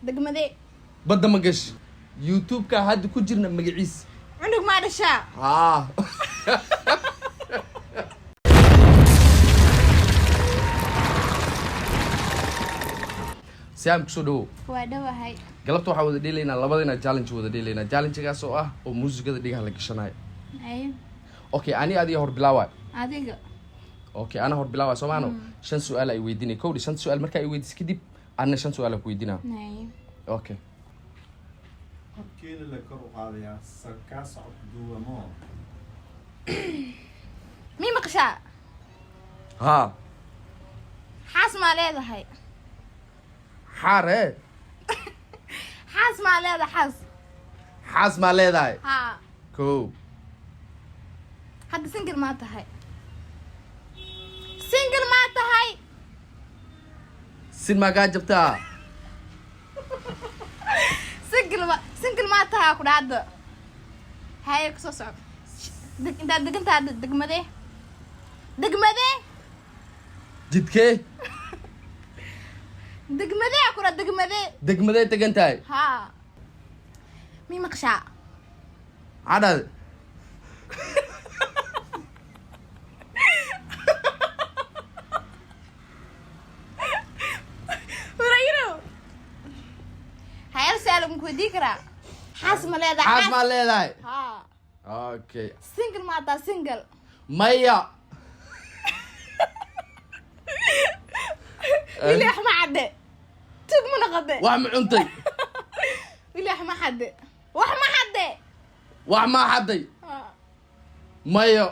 دقمدي بدنا مقش يوتيوب كهاد كجرنا مقعيس عندك ما رشا سام كسودو وادوا هاي قلبت waxaa wada dhiilayna labadina challenge wada dhiilayna challenge gaas oo ah oo muusikada dhigaha la gashanayo ay okay ani adiga hor bilaaway adiga okay ana hor bilaaway Soomaano shan su'aal ay weydiinay koodi shan su'aal marka ay weydiis kadib ana shan su'aal ku weydiinaa ay okay كيل اللي كرو قاضية سركاس عبدو مو مين مقشا ها حاس ما ليدا هاي حاره حاس ما ليدا حاس ما leedahay ها كو هذا سنجل ما تهاي سنجل ما تهاي sin ma ka jabtaa سنجل ما تهاي أقول هذا هاي كسوس انت دقنت هذا دقمدي jidkee دقمدي أقول degmaday tagantahay ها مين مقشا cadad وريرو هاي رسالة مكودي كرا حاس ما ليدا xaas ma leedahay ها okay سنجل ما تا سنجل maya ويلي أحمى عدي توك من غدي wax ma cuntay ويلي أحمى حدي وأحمى حدي wax ma xaday maya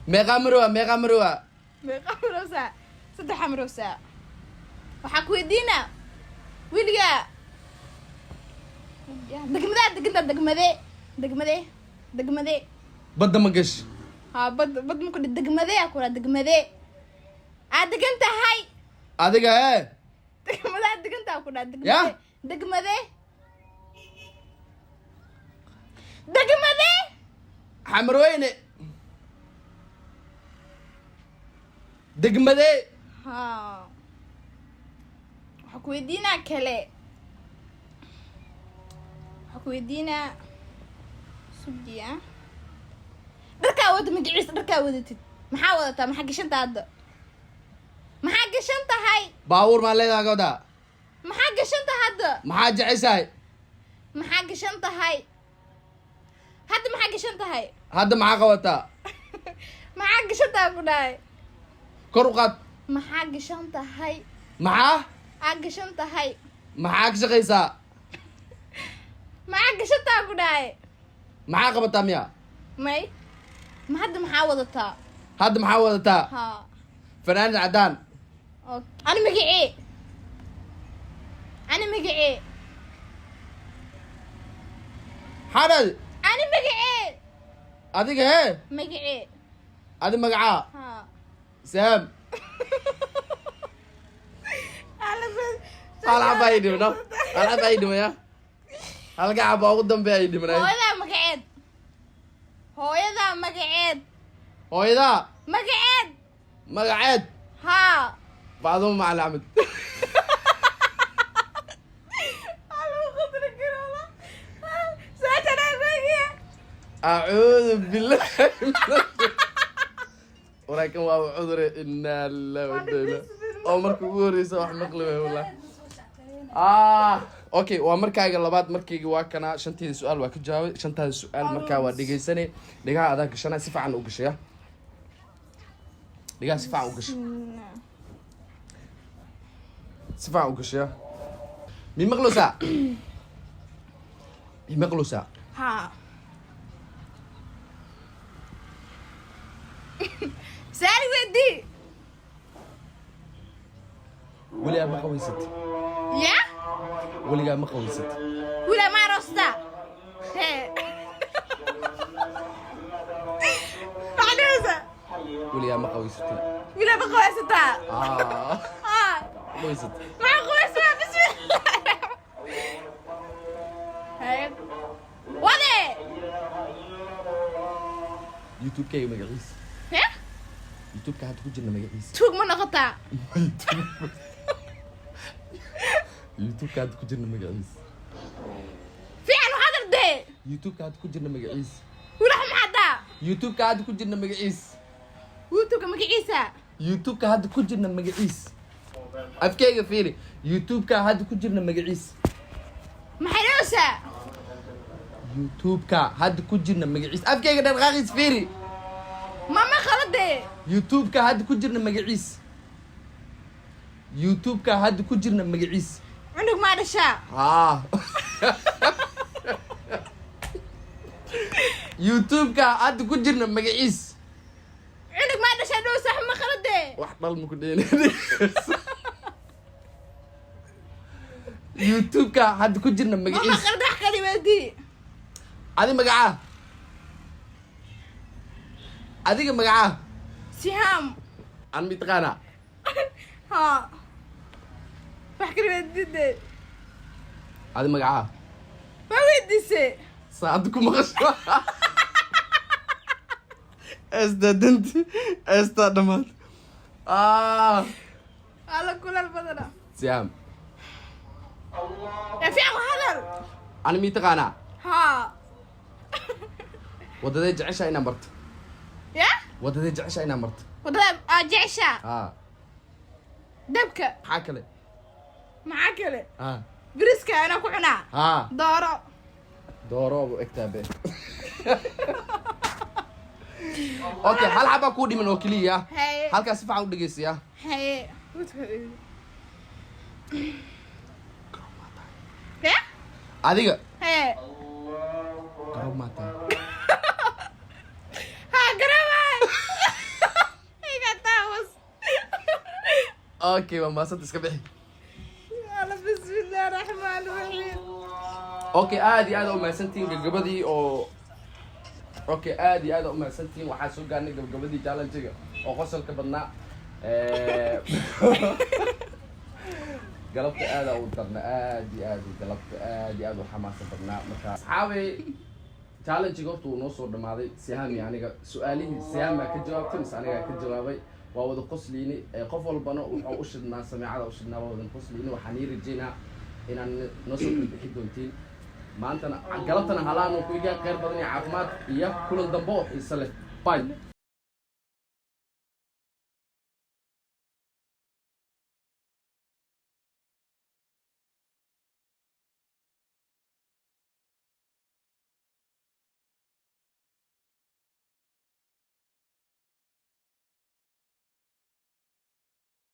meeqa marwa ميقام روسا صدح مروسا وحكوا يدينا ويليا دقمدي badda ma gash ها بد ممكن دقمدي أكون دقمدي دقنت هاي adiga دقنت أكون يا. دقمدي xamarweyne degmaday ها حكوا يدينا كله حكوا يدينا سبديا دركا ود مجلس دركا ودتي محاولة ما حقش انت هذا ما حقش انت هاي baabuur ma leedahay gabadha ما حقش انت هذا maxaa jeceshahay ما حقش انت هاي هذا ما حقش انت هاي hadda maxaa qabataa ما حقش انت اقول هاي kor u qaad ما حقش انت هاي maxaa حقش انت هاي maxaa ka shaqaysaa ما حقش انت اقول هاي maxaa qabataa miya ماي ما حد محاولة hadda maxaa wadataa ها fanaanad cadaan أوكي. أنا مقعي xadhad أنا مقعي adiga hee مقعي adi magacaa ها saam hal xaba ay dhimno hal xaba ay dhimaya halka xaba ugu dambeeya ay dhimanay هويدا مقعد hooyadaa مقعد magaceed ها bacduma macalin axmed acuudu billahi walaakin waa cudure inaa lillahi wa inaa ilaihi oo marka ugu horeysa wax maqli way wallahi okay waa markayga labaad markayga waa kana shanteeda su'aal waa ka jawaabay shantaada su'aal markaa waa dhegeysanay dhigaha adaa gashanaa si fiican u gashaya dhigaha si fiican u gasha si fiican u gashaya mi maqluusaa ها سالي ودي weligaa ma qabaysat يا weligaa ma qabaysat ولا ما رصدا هي معلوزة weligaa ma qabaysatay ولا بقوة ستا qabaysat مع قوة ستا بسم الله هاي وضع youtube-kayga magaciis ya youtube-ka hadda ku jirna magaciis tuug ma noqotaa youtube-ka hadda ku jirna magaciis fiican waxaad ardee youtube-ka hadda ku jirna magaciis walax maxadaa youtube-ka hadda ku jirna magaciis youtube-ka magaciisa youtube-ka hadda ku jirna magaciis afkayga fiiri youtube-ka hadda ku jirna magaciis maxay dhoosaa youtube-ka hadda ku jirna magaciis afkayga dhaqaaqiis fiiri mama khaladee youtube-ka hadda ku jirna magaciis youtube-ka hadda ku jirna magaciis cunug maa dhashaa haa youtube-ka hadda ku jirna magaciis cunug maa dhashaa dhoosaa ma khaladee wax dhal ma ku dheenay youtube-ka hadda ku jirna mama magaciis khalad wax kali weydii adi magacaa adiga magacaa sihaam aan mitaqaana haa wax kali weydide adi magacaa ma weydiise saacad ku maqasho esta danti esta dhamaad ala kulal badana siyaam ya fiican waa hadal aan mitaqaana haa wadadee jeceshaa inaan marto ya wadadee jeceshaa inaan marto wadada aa jeceshaa haa dabka maxaa kale maxaa kale haa biriska anaa ku cunaa haa dooro dooroobu egtaa be okay hal xabaa kuu dhiman oo keliya haye halkaas si fiican u dhegeysiyaa haye ya adiga haye garow maataa haa garaway iga taawus okay waa maasad iska bixi ala bismillaah raxmaan raxiim okay aad iyo aad u mahadsantihiin gabagabadii oo okay aad iyo aad u mahadsantihiin waxaa soo gaarnay gabagabadii challenge-ga oo qosolka badnaa galabta aad u darna aad iyo aad galabta aad iyo aad u xamaasa badnaa marka asxaabay challenge-ga horta uu noo soo dhamaaday sihaami aniga su-aalihii sihaama ka jawaabtay mise anigaa ka jawaabay waa wada qosliini qof walbana wuxuu u shidnaa sameecada u shidnaa waa wada qosliini waxaan ii rajeynaa inaan noo soo kala bixi doontiin maantana galabtana halaan oo ku igaa khayr badan iyo caafimaad iyo kulan dambe oo xiise leh bye